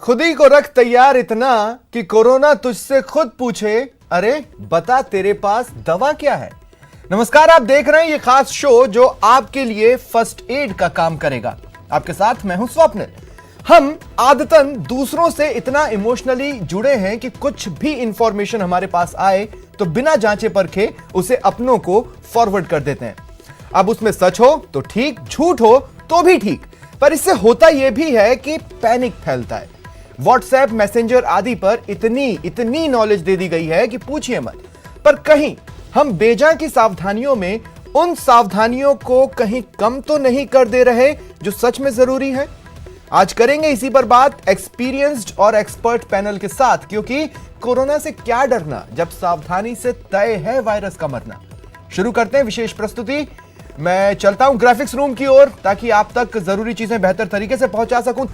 खुद ही को रख तैयार इतना कि कोरोना तुझसे खुद पूछे, अरे बता तेरे पास दवा क्या है। नमस्कार, आप देख रहे हैं ये खास शो जो आपके लिए फर्स्ट एड का काम करेगा। आपके साथ मैं हूं स्वप्निल। हम आदतन दूसरों से इतना इमोशनली जुड़े हैं कि कुछ भी इंफॉर्मेशन हमारे पास आए तो बिना जांचे परखे उसे अपनों को फॉरवर्ड कर देते हैं। अब उसमें सच हो तो ठीक, झूठ हो तो भी ठीक, पर इससे होता यह भी है कि पैनिक फैलता है। व्हाट्सएप, मैसेंजर आदि पर इतनी नॉलेज दे दी गई है कि पूछिए मत। पर कहीं हम बेजान की सावधानियों में उन सावधानियों को कहीं कम तो नहीं कर दे रहे जो सच में जरूरी है। आज करेंगे इसी पर बात एक्सपीरियंस्ड और एक्सपर्ट पैनल के साथ, क्योंकि कोरोना से क्या डरना जब सावधानी से तय है वायरस का मरना। शुरू करते हैं विशेष प्रस्तुति। मैं चलता हूं ग्राफिक्स रूम की ओर ताकि आप तक जरूरी चीजें बेहतर तरीके से पहुंचा सकूं।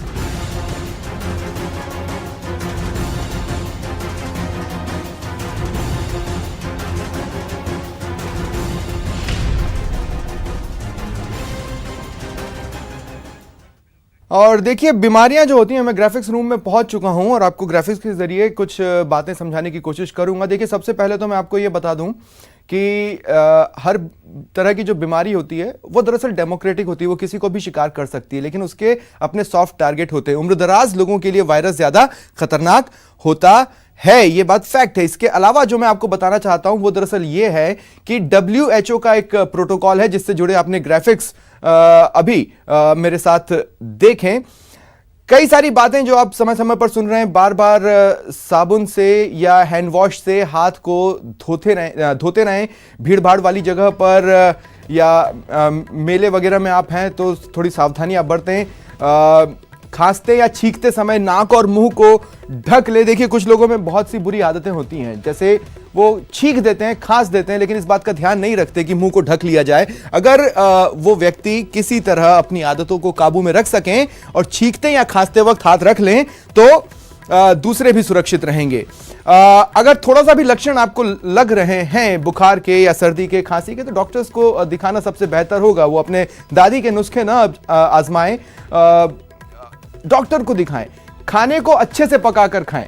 और देखिए, बीमारियां जो होती हैं, मैं ग्राफिक्स रूम में पहुंच चुका हूं और आपको ग्राफिक्स के जरिए कुछ बातें समझाने की कोशिश करूंगा। देखिए, सबसे पहले तो मैं आपको यह बता दूं कि हर तरह की जो बीमारी होती है वो दरअसल डेमोक्रेटिक होती है, वो किसी को भी शिकार कर सकती है, लेकिन उसके अपने सॉफ्ट टारगेट होते हैं। उम्रदराज लोगों के लिए वायरस ज्यादा खतरनाक होता है, ये बात फैक्ट है। इसके अलावा जो मैं आपको बताना चाहता हूं वो दरअसल ये है कि WHO का एक प्रोटोकॉल है जिससे जुड़े आपने ग्राफिक्स अभी मेरे साथ देखें। कई सारी बातें जो आप समय समय पर सुन रहे हैं, बार बार साबुन से या हैंड वॉश से हाथ को धोते रहें। भीड़ भाड़ वाली जगह पर या मेले वगैरह में आप हैं तो थोड़ी सावधानी आप बरतें। खांसते या छींकते समय नाक और मुंह को ढक ले। देखिए, कुछ लोगों में बहुत सी बुरी आदतें होती हैं, जैसे वो छींक देते हैं, खांस देते हैं, लेकिन इस बात का ध्यान नहीं रखते कि मुंह को ढक लिया जाए। अगर वो व्यक्ति किसी तरह अपनी आदतों को काबू में रख सकें और छींकते या खांसते वक्त हाथ रख लें तो दूसरे भी सुरक्षित रहेंगे। अगर थोड़ा सा भी लक्षण आपको लग रहे हैं बुखार के या सर्दी के, खांसी के, तो डॉक्टर्स को दिखाना सबसे बेहतर होगा। वो अपने दादी के नुस्खे ना आजमाएं, डॉक्टर को दिखाएं। खाने को अच्छे से पकाकर खाएं,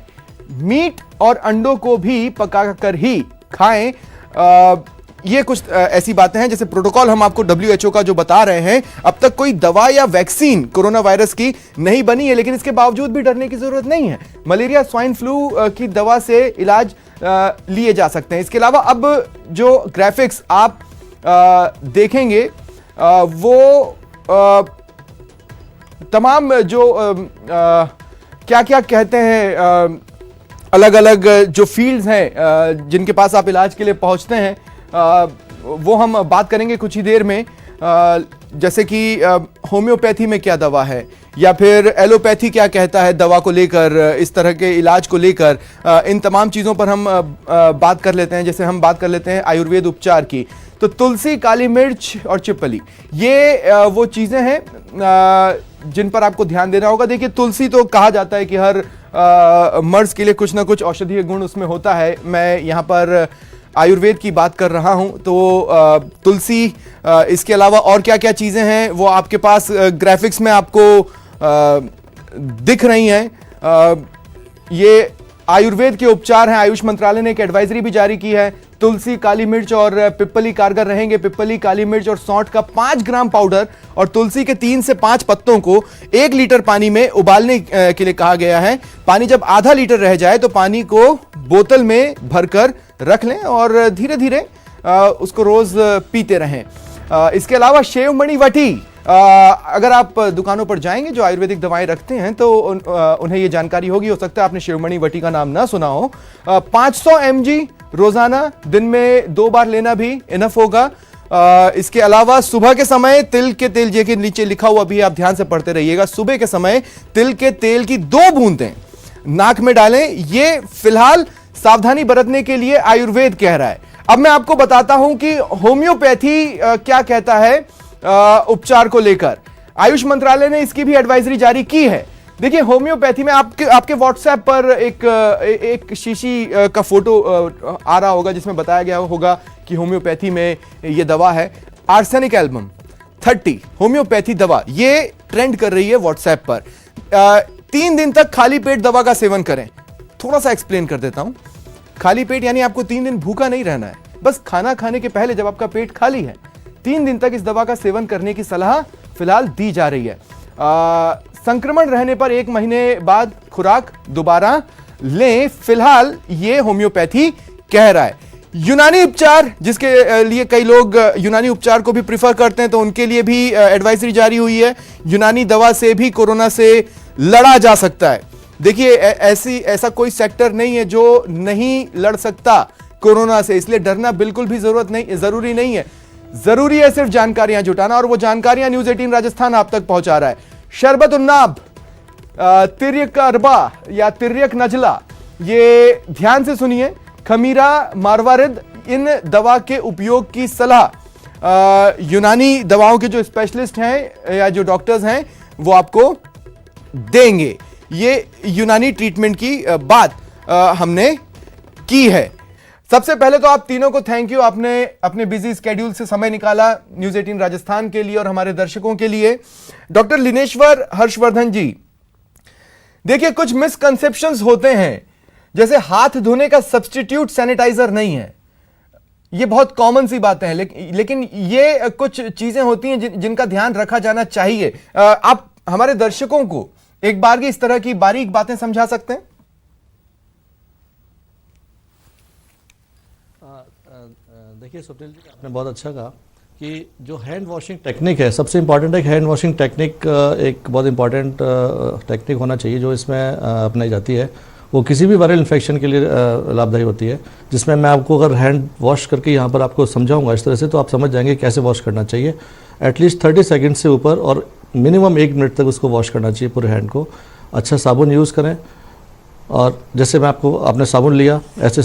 मीट और अंडों को भी पकाकर ही खाएं। ये कुछ ऐसी बातें हैं जैसे प्रोटोकॉल हम आपको WHO का जो बता रहे हैं। अब तक कोई दवा या वैक्सीन कोरोना वायरस की नहीं बनी है, लेकिन इसके बावजूद भी डरने की जरूरत नहीं है। मलेरिया, स्वाइन फ्लू की दवा से इलाज लिए जा सकते हैं। इसके अलावा अब जो ग्राफिक्स आप देखेंगे वो तमाम जो क्या क्या कहते हैं, अलग अलग जो फील्ड्स हैं जिनके पास आप इलाज के लिए पहुंचते हैं, वो हम बात करेंगे कुछ ही देर में। जैसे कि होम्योपैथी में क्या दवा है, या फिर एलोपैथी क्या कहता है दवा को लेकर, इस तरह के इलाज को लेकर, इन तमाम चीज़ों पर हम बात कर लेते हैं। जैसे हम बात कर लेते हैं आयुर्वेद उपचार की, तो तुलसी, काली मिर्च और चिपली, ये वो चीज़ें हैं जिन पर आपको ध्यान देना होगा। देखिए, तुलसी तो कहा जाता है कि हर मर्ज के लिए कुछ ना कुछ औषधीय गुण उसमें होता है। मैं यहाँ पर आयुर्वेद की बात कर रहा हूँ, तो तुलसी, इसके अलावा और क्या क्या चीज़ें हैं वो आपके पास ग्राफिक्स में आपको दिख रही हैं। ये आयुर्वेद के उपचार हैं। आयुष मंत्रालय ने एक एडवाइजरी भी जारी की है। तुलसी, काली मिर्च और पिप्पली कारगर रहेंगे। पिप्पली, काली मिर्च और सौंठ का 5 ग्राम पाउडर और तुलसी के 3 से 5 पत्तों को 1 लीटर पानी में उबालने के लिए कहा गया है। पानी जब आधा लीटर रह जाए तो पानी को बोतल में भरकर रख लें और धीरे धीरे उसको रोज पीते रहें। इसके अलावा शेवमणि वटी, अगर आप दुकानों पर जाएंगे जो आयुर्वेदिक दवाएं रखते हैं तो उन्हें यह जानकारी होगी, हो सकता है आपने शेवमणि वटी का नाम ना सुना हो। 500 mg रोजाना, दिन में 2 बार लेना भी इनफ होगा। इसके अलावा सुबह के समय तिल के तेल, जे के नीचे लिखा हुआ भी आप ध्यान से पढ़ते रहिएगा, सुबह के समय तिल के तेल की 2 बूंदें नाक में डालें। ये फिलहाल सावधानी बरतने के लिए आयुर्वेद कह रहा है। अब मैं आपको बताता हूं कि होम्योपैथी क्या कहता है उपचार को लेकर। आयुष मंत्रालय ने इसकी भी एडवाइजरी जारी की है। देखिए, होम्योपैथी में आपके व्हाट्सएप पर एक शीशी का फोटो आ रहा होगा जिसमें बताया गया होगा कि होम्योपैथी में यह दवा है आर्सेनिक एल्बम 30 होम्योपैथी दवा, ये ट्रेंड कर रही है व्हाट्सएप पर। 3 दिन तक खाली पेट दवा का सेवन करें। थोड़ा सा एक्सप्लेन कर देता हूं। खाली पेट यानी आपको 3 दिन भूखा नहीं रहना है, बस खाना खाने के पहले जब आपका पेट खाली है 3 दिन तक इस दवा का सेवन करने की सलाह फिलहाल दी जा रही है। संक्रमण रहने पर 1 महीने बाद खुराक दोबारा लें, फिलहाल ये होम्योपैथी कह रहा है। यूनानी उपचार, जिसके लिए कई लोग यूनानी उपचार को भी प्रिफर करते हैं, तो उनके लिए भी एडवाइजरी जारी हुई है। यूनानी दवा से भी कोरोना से लड़ा जा सकता है। देखिए, ऐसा कोई सेक्टर नहीं है जो नहीं लड़ सकता कोरोना से, इसलिए डरना बिल्कुल भी जरूरी नहीं है। जरूरी है सिर्फ जानकारियां जुटाना, और वो जानकारियां न्यूज़ 18 राजस्थान आप तक पहुंचा रहा है। शरबत उन्नाब, तिर्यक अरबा या तिर्यक नजला, ये ध्यान से सुनिए। खमीरा, मारवारिद, इन दवा के उपयोग की सलाह यूनानी दवाओं के जो स्पेशलिस्ट हैं या जो डॉक्टर्स हैं वो आपको देंगे। ये यूनानी ट्रीटमेंट की बात हमने की है। सबसे पहले तो आप तीनों को थैंक यू, आपने अपने बिजी स्केड्यूल से समय निकाला न्यूज़ 18 राजस्थान के लिए और हमारे दर्शकों के लिए। डॉक्टर लिनेश्वर हर्षवर्धन जी, देखिए, कुछ मिसकंसेप्शंस होते हैं, जैसे हाथ धोने का सब्स्टिट्यूट सैनिटाइजर नहीं है। ये बहुत कॉमन सी बातें हैं, लेकिन ये कुछ चीजें होती हैं जिनका ध्यान रखा जाना चाहिए। आप हमारे दर्शकों को एक बार की इस तरह की बारीक बातें समझा सकते हैं? देखिए स्वप्निल जी, आपने बहुत अच्छा कहा कि जो हैंड वॉशिंग टेक्निक है, सबसे इंपॉर्टेंट है कि हैंड वॉशिंग टेक्निक एक बहुत इंपॉर्टेंट टेक्निक होना चाहिए जो इसमें अपनाई जाती है। वो किसी भी वायरल इन्फेक्शन के लिए लाभदायी होती है, जिसमें मैं आपको अगर हैंड वॉश करके यहाँ पर आपको समझाऊंगा इस तरह से, तो आप समझ जाएंगे कैसे वॉश करना चाहिए। एटलीस्ट 30 सेकंड से ऊपर और मिनिमम 1 मिनट तक उसको वॉश करना चाहिए पूरे हैंड को। अच्छा साबुन यूज़ करें, और जैसे मैं आपने साबुन लिया, ऐसे